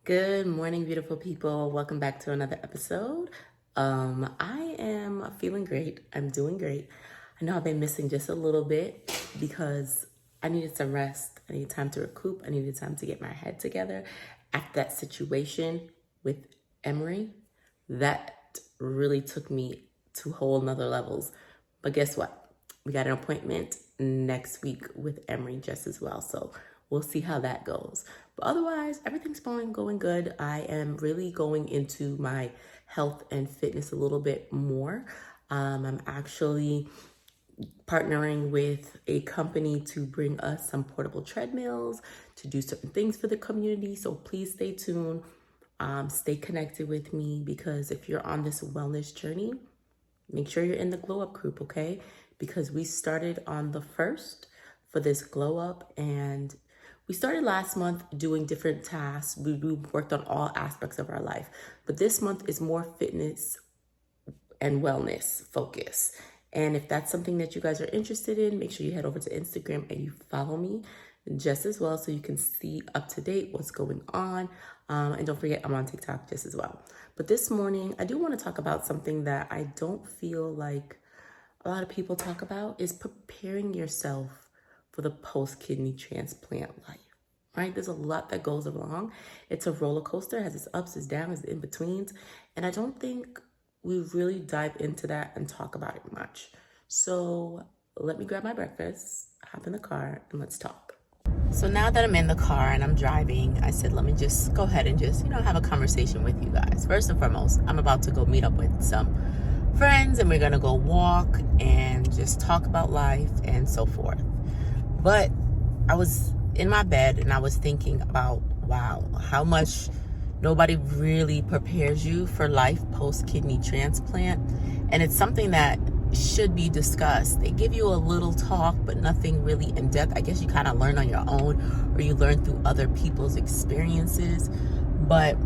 Good morning, beautiful people. Welcome back to another episode. I am feeling great. I'm doing great. I know I've been missing just a little bit because I needed some rest. I needed time to recoup. I needed time to get my head together after that situation with Emery. That really took me to whole nother levels. But guess what? We got an appointment next week with Emery just as well. So we'll see how that goes. But otherwise, everything's going good. I am really going into my health and fitness a little bit more. I'm actually partnering with a company to bring us some portable treadmills to do certain things for the community. So please stay tuned. Stay connected with me, because if you're on this wellness journey, make sure you're in the glow up group, okay? Because we started on the 1st for this glow up, and we started last month doing different tasks. We worked on all aspects of our life, but this month is more fitness and wellness focus. And if that's something that you guys are interested in, make sure you head over to Instagram and you follow me just as well, so you can see up to date what's going on. And don't forget, I'm on TikTok just as well. But this morning, I do want to talk about something that I don't feel like a lot of people talk about, is preparing yourself for the post-kidney transplant life, right? There's a lot that goes along. It's a roller coaster, it has its ups, its downs, its in-betweens. And I don't think we really dive into that and talk about it much. So let me grab my breakfast, hop in the car, and let's talk. So now that I'm in the car and I'm driving, I said, let me just go ahead and just, have a conversation with you guys. First and foremost, I'm about to go meet up with some friends, and we're gonna go walk and just talk about life and so forth. But I was in my bed and I was thinking about, wow, how much nobody really prepares you for life post-kidney transplant. And it's something that should be discussed. They give you a little talk, but nothing really in depth. I guess you kind of learn on your own, or you learn through other people's experiences. But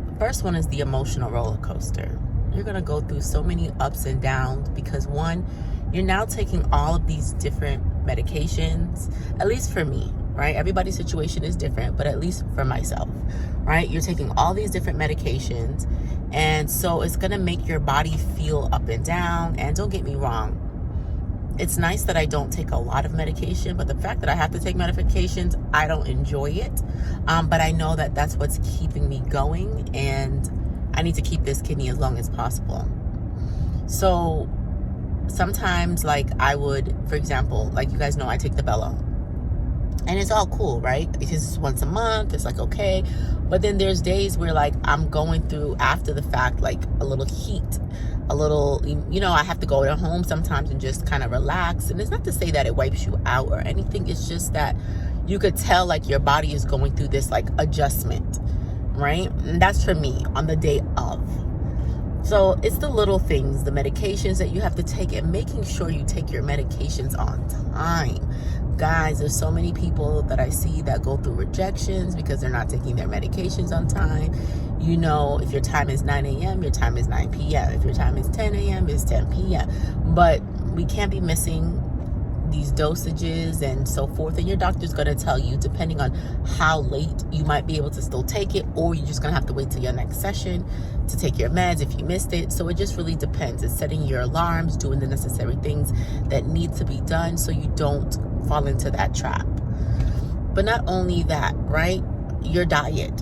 the first one is the emotional roller coaster. You're going to go through so many ups and downs because, one, you're now taking all of these different medications, at least for me, right? Everybody's situation is different, but at least for myself, right? You're taking all these different medications, and so it's going to make your body feel up and down. And don't get me wrong, it's nice that I don't take a lot of medication, but the fact that I have to take medications, I don't enjoy it. But I know that that's what's keeping me going, and I need to keep this kidney as long as possible. So sometimes, I would, for example, you guys know, I take the Bello, and it's all cool, right? Because it's once a month, it's okay. But then there's days where I'm going through, after the fact, a little heat, a little, I have to go to home sometimes and just kind of relax. And it's not to say that it wipes you out or anything. It's just that you could tell your body is going through this adjustment, right? And that's for me on the day of. So it's the little things, the medications that you have to take, and making sure you take your medications on time. Guys, there's so many people that I see that go through rejections because they're not taking their medications on time. If your time is 9 a.m., your time is 9 p.m. If your time is 10 a.m., it's 10 p.m. But we can't be missing these dosages and so forth, and your doctor's going to tell you, depending on how late you might be able to still take it, or you're just going to have to wait till your next session to take your meds if you missed it. So it just really depends. It's setting your alarms, doing the necessary things that need to be done so you don't fall into that trap. But not only that, right? Your diet.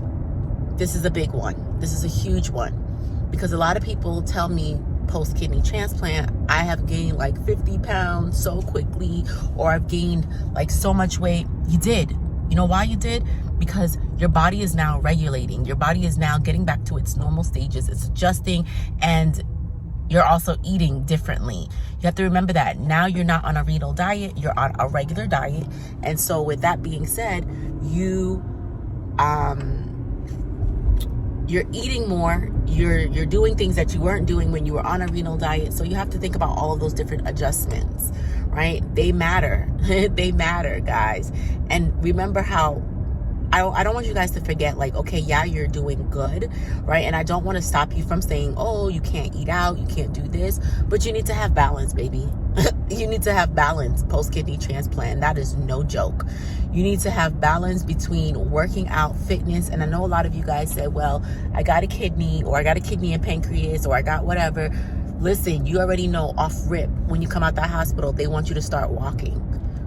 This is a big one. This is a huge one, because a lot of people tell me post-kidney transplant, I have gained 50 pounds so quickly, or I've gained so much weight. You did. You know why you did? Because your body is now regulating. Your body is now getting back to its normal stages. It's adjusting, and you're also eating differently. You have to remember that. Now you're not on a renal diet, you're on a regular diet. And so with that being said, you're eating more, you're doing things that you weren't doing when you were on a renal diet. So you have to think about all of those different adjustments, right? They matter. They matter, guys. And remember how I don't want you guys to forget, like, okay, yeah, you're doing good, right? And I don't want to stop you from saying, oh, you can't eat out, you can't do this, but you need to have balance, baby. You need to have balance post-kidney transplant. That is no joke. You need to have balance between working out, fitness. And I know a lot of you guys say, well, I got a kidney, or I got a kidney and pancreas, or I got whatever. Listen, you already know off rip, when you come out that hospital, they want you to start walking,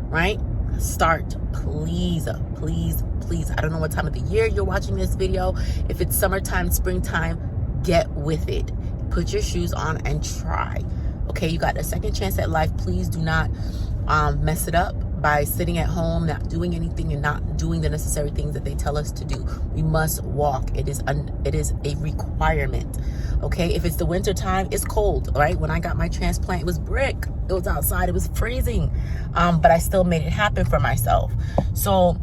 right? Start, please, please, please. I don't know what time of the year you're watching this video. If it's summertime, springtime, get with it. Put your shoes on and try. Okay, you got a second chance at life. Please do not mess it up by sitting at home, not doing anything, and not doing the necessary things that they tell us to do. We must walk. It is a requirement. Okay, if it's the winter time, it's cold, right? When I got my transplant, it was brick. It was outside. It was freezing, but I still made it happen for myself. So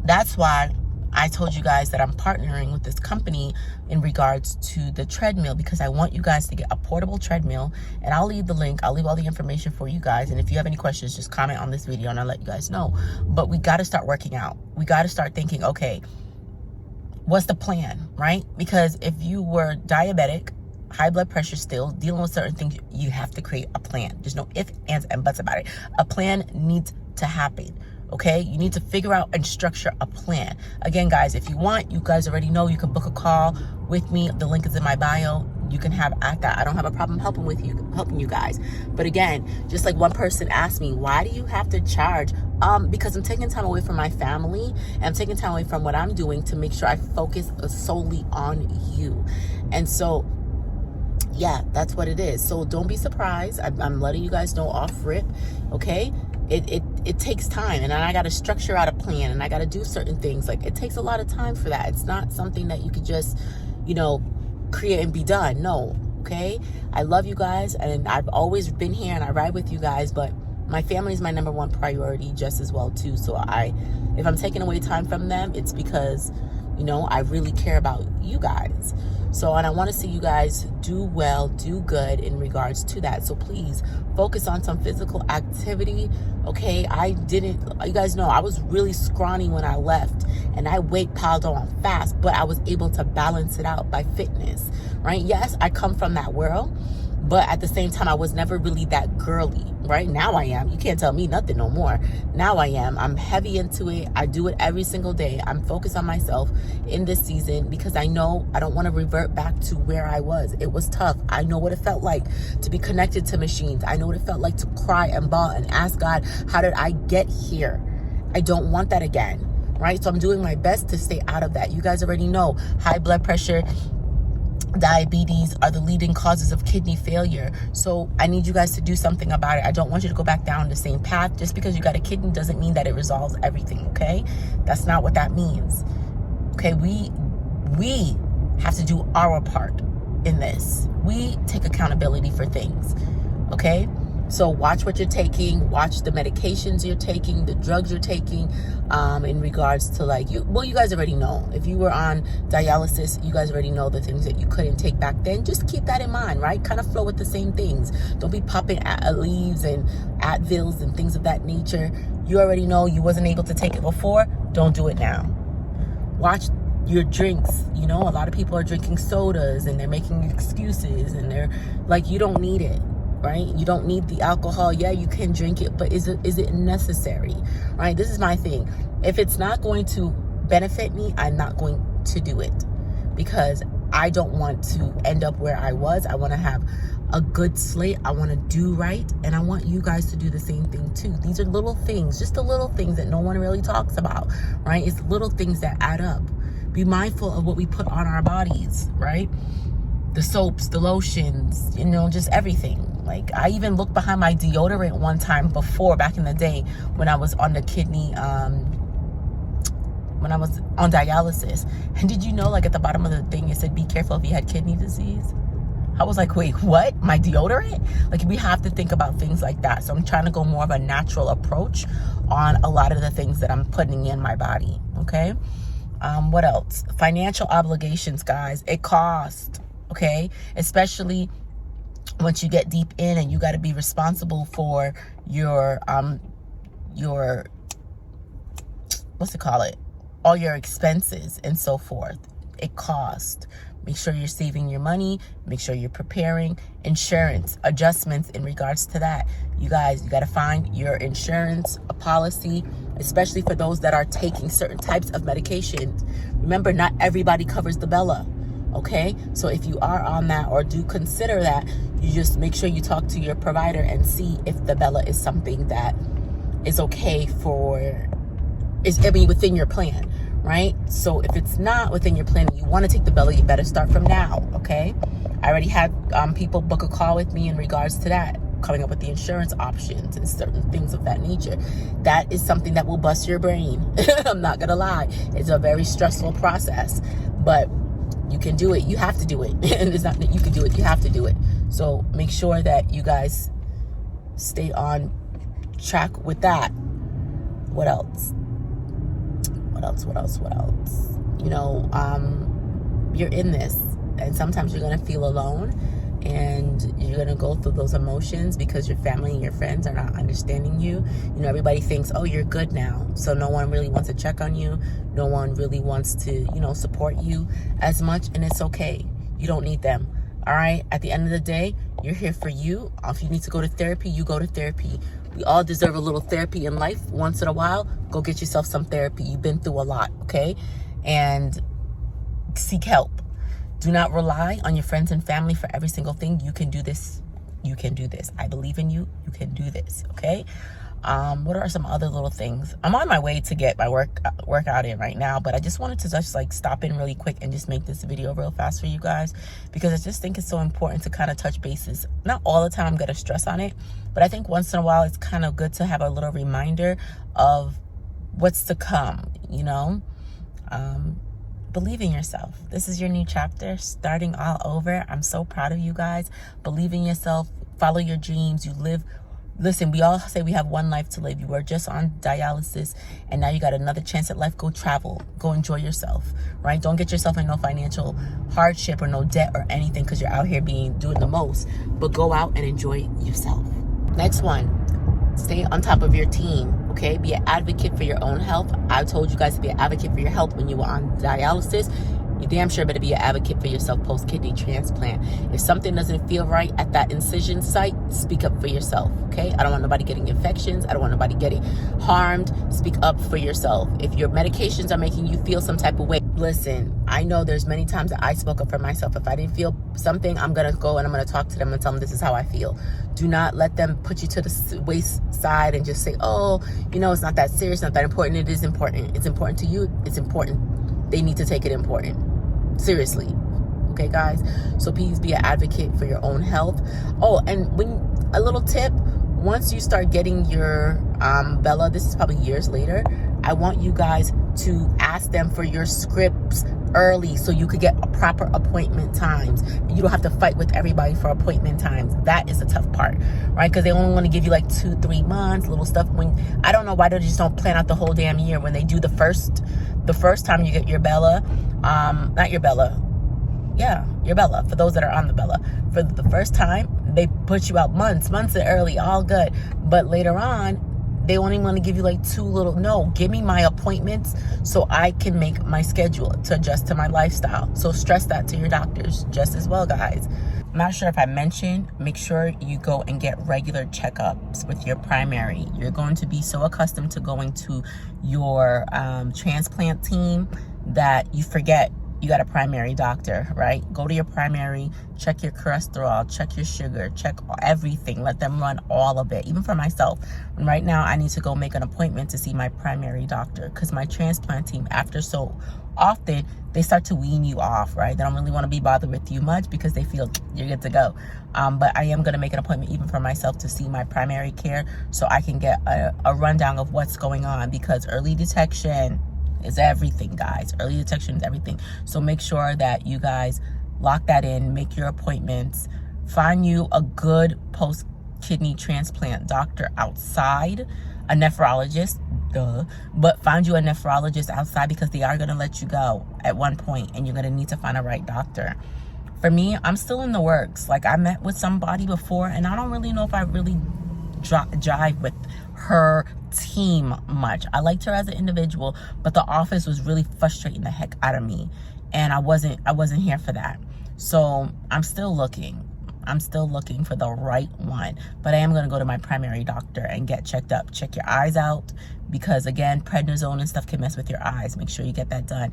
that's why I told you guys that I'm partnering with this company in regards to the treadmill, because I want you guys to get a portable treadmill, and I'll leave the link. I'll leave all the information for you guys. And if you have any questions, just comment on this video and I'll let you guys know. But we got to start working out. We got to start thinking, okay, what's the plan, right? Because if you were diabetic, high blood pressure still, dealing with certain things, you have to create a plan. There's no ifs, ands, and buts about it. A plan needs to happen. Okay, you need to figure out and structure a plan. Again, guys, if you want, you guys already know, you can book a call with me. The link is in my bio. You can have at that. I don't have a problem helping you guys. But again, just like one person asked me, why do you have to charge? Because I'm taking time away from my family, and I'm taking time away from what I'm doing to make sure I focus solely on you. And so, yeah, that's what it is. So don't be surprised. I'm letting you guys know off rip, okay? It takes time, and I got to structure out a plan, and I got to do certain things. Like, it takes a lot of time for that. It's not something that you could just, create and be done. No, okay? I love you guys, and I've always been here, and I ride with you guys, but my family is my number one priority just as well, too. So if I'm taking away time from them, it's because, I really care about you guys. So, and I want to see you guys do well, do good in regards to that. So please focus on some physical activity. Okay, you guys know I was really scrawny when I left, and I weight piled on fast, but I was able to balance it out by fitness, right? Yes, I come from that world, but at the same time, I was never really that girly, right? Now I am. You can't tell me nothing no more. Now I am. I'm heavy into it. I do it every single day. I'm focused on myself in this season because I know I don't want to revert back to where I was. It was tough. I know what it felt like to be connected to machines. I know what it felt like to cry and bawl and ask God, how did I get here? I don't want that again, right? So I'm doing my best to stay out of that. You guys already know high blood pressure, diabetes are the leading causes of kidney failure. So I need you guys to do something about it. I don't want you to go back down the same path. Just because you got a kidney doesn't mean that it resolves everything, okay? That's not what that means. Okay, we have to do our part in this. We take accountability for things, okay? So watch what you're taking, watch the medications you're taking, the drugs you're taking, in regards to you guys already know. If you were on dialysis, you guys already know the things that you couldn't take back then. Just keep that in mind, right? Kind of flow with the same things. Don't be popping leaves and Advils and things of that nature. You already know you wasn't able to take it before. Don't do it now. Watch your drinks. A lot of people are drinking sodas and they're making excuses, and they're like, you don't need it. Right? You don't need the alcohol. Yeah, you can drink it, but is it necessary? Right? This is my thing. If it's not going to benefit me, I'm not going to do it, because I don't want to end up where I was. I want to have a good slate. I want to do right, and I want you guys to do the same thing too. These are little things, just the little things that no one really talks about, right? It's little things that add up. Be mindful of what we put on our bodies, right? The soaps, the lotions, just everything. Like, I even looked behind my deodorant one time before, back in the day, when I was on the kidney, when I was on dialysis. And did you know, at the bottom of the thing, it said, be careful if you had kidney disease? I was like, wait, what? My deodorant? We have to think about things like that. So I'm trying to go more of a natural approach on a lot of the things that I'm putting in my body, okay? What else? Financial obligations, guys. It costs, okay? Especially once you get deep in, and you got to be responsible for your what's it call it? all your expenses and so forth. It costs. Make sure you're saving your money. Make sure you're preparing. Insurance adjustments in regards to that. You guys, you got to find your insurance, a policy, especially for those that are taking certain types of medications. Remember, not everybody covers the Bella. Okay, so if you are on that or do consider that, you just make sure you talk to your provider and see if the Bella is something that is okay within your plan, right? So if it's not within your plan and you want to take the Bella, you better start from now, okay? I already had people book a call with me in regards to that, coming up with the insurance options and certain things of that nature. That is something that will bust your brain. I'm not gonna lie. It's a very stressful process, but you can do it. You have to do it. And it's not that you can do it, you have to do it. So make sure that you guys stay on track with that. What else? You know, you're in this, and sometimes you're gonna feel alone, and you're gonna go through those emotions because your family and your friends are not understanding you. You know, everybody thinks, oh, you're good now, so no one really wants to check on you. No one really wants to, you know, support you as much, and it's okay. You don't need them. All right, at the end of the day, you're here for you. If you need to go to therapy, you go to therapy. We all deserve a little therapy in life once in a while. Go get yourself some therapy. You've been through a lot, okay? And seek help. Do not rely on your friends and family for every single thing. You can do this. You can do this. I believe in you. You can do this, okay? What are some other little things? I'm on my way to get my workout in right now, but I just wanted to just like stop in really quick and just make this video real fast for you guys, because I just think it's so important to kind of touch bases. Not all the time I'm gonna stress on it, but I think once in a while it's kind of good to have a little reminder of what's to come, you know? Believe in yourself. This is your new chapter, starting all over. I'm so proud of you guys. Believe in yourself. Follow your dreams. Listen, we all say we have one life to live. You were just on dialysis, and now you got another chance at life. Go travel. Go enjoy yourself, right? Don't get yourself in no financial hardship or no debt or anything because you're out here doing the most. But go out and enjoy yourself. Next one, stay on top of your team, okay? Be an advocate for your own health. I told you guys to be an advocate for your health when you were on dialysis. You damn sure better be an advocate for yourself post-kidney transplant. If something doesn't feel right at that incision site, speak up for yourself, okay? I don't want nobody getting infections. I don't want nobody getting harmed. Speak up for yourself. If your medications are making you feel some type of way, listen, I know there's many times that I spoke up for myself. If I didn't feel something, I'm going to go and I'm going to talk to them and tell them this is how I feel. Do not let them put you to the wayside and just say, oh, you know, it's not that serious, not that important. It is important. It's important to you. It's important. They need to take it important. Seriously. Okay, guys? So please be an advocate for your own health. Oh, and a little tip, once you start getting your Bella, this is probably years later, I want you guys to ask them for your scripts early so you could get a proper appointment times. You don't have to fight with everybody for appointment times. That is the tough part, right? Because they only want to give you like 2-3 months, little stuff. I don't know why they just don't plan out the whole damn year. When they do the first time you get your Bella, not your Bella, yeah, your Bella, for those that are on the Bella, for the first time, they put you out months early, all good. But later on, they only want to give you like no, give me my appointments so I can make my schedule to adjust to my lifestyle. So stress that to your doctors just as well, guys. I'm not sure if I mentioned, make sure you go and get regular checkups with your primary. You're going to be so accustomed to going to your transplant team that you forget you got a primary doctor, right? Go to your primary, check your cholesterol, check your sugar, check everything. Let them run all of it, even for myself. And right now, I need to go make an appointment to see my primary doctor because my transplant team, after so often, they start to wean you off, right? They don't really want to be bothered with you much because they feel you're good to go. But I am going to make an appointment even for myself to see my primary care so I can get a rundown of what's going on, because early detection is everything, guys. Early detection is everything. So make sure that you guys lock that in, make your appointments, find you a good post-kidney transplant doctor outside, a nephrologist, but find you a nephrologist outside, because they are going to let you go at one point and you're going to need to find a right doctor. For me, I'm still in the works. Like, I met with somebody before and I don't really know if I really jive with her team much. I liked her as an individual, but the office was really frustrating the heck out of me, and I wasn't here for that. So I'm still looking. I'm still looking for the right one, but I am going to go to my primary doctor and get checked up. Check your eyes out, because again, prednisone and stuff can mess with your eyes. Make sure you get that done.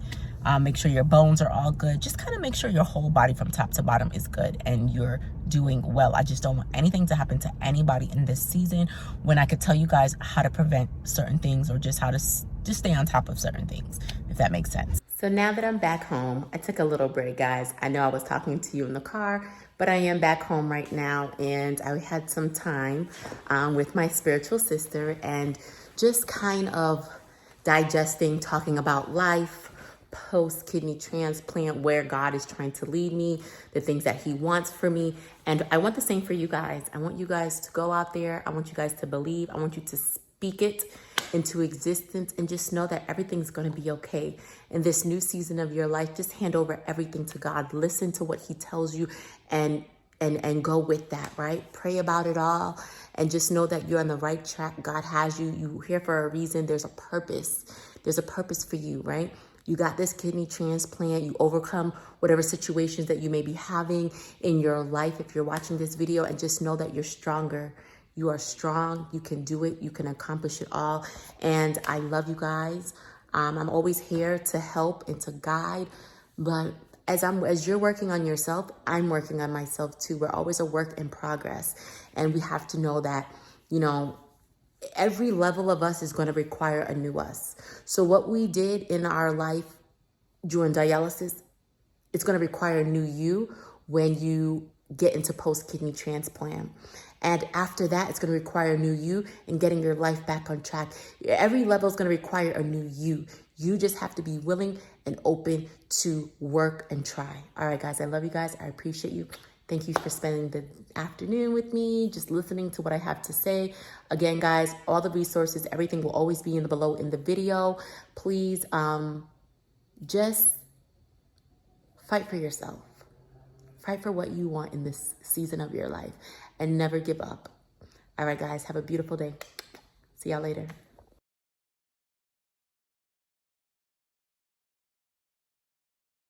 Make sure your bones are all good. Just kind of make sure your whole body from top to bottom is good and you're doing well. I just don't want anything to happen to anybody in this season, when I could tell you guys how to prevent certain things, or just how to just stay on top of certain things, if that makes sense. So now that I'm back home, I took a little break, guys. I know I was talking to you in the car, but I am back home right now, and I had some time with my spiritual sister, and just kind of digesting, talking about life, post-kidney transplant, where God is trying to lead me, the things that he wants for me. And I want the same for you guys. I want you guys to go out there. I want you guys to believe. I want you to speak it into existence, and just know that everything's going to be okay. In this new season of your life, just hand over everything to God. Listen to what he tells you, and go with that, right? Pray about it all, and just know that you're on the right track. God has you. You're here for a reason. There's a purpose. There's a purpose for you, right? You got this kidney transplant. You overcome whatever situations that you may be having in your life if you're watching this video, and just know that you're stronger. You are strong. You can do it. You can accomplish it all. And I love you guys. I'm always here to help and to guide. But as you're working on yourself, I'm working on myself too. We're always a work in progress. And we have to know that, every level of us is going to require a new us. So what we did in our life during dialysis, it's going to require a new you when you get into post-kidney transplant. And after that, it's going to require a new you and getting your life back on track. Every level is going to require a new you. You just have to be willing and open to work and try. All right, guys, I love you guys. I appreciate you. Thank you for spending the afternoon with me, just listening to what I have to say. Again, guys, all the resources, everything will always be below in the video. Please just fight for yourself. Fight for what you want in this season of your life, and never give up. All right, guys, have a beautiful day. See y'all later.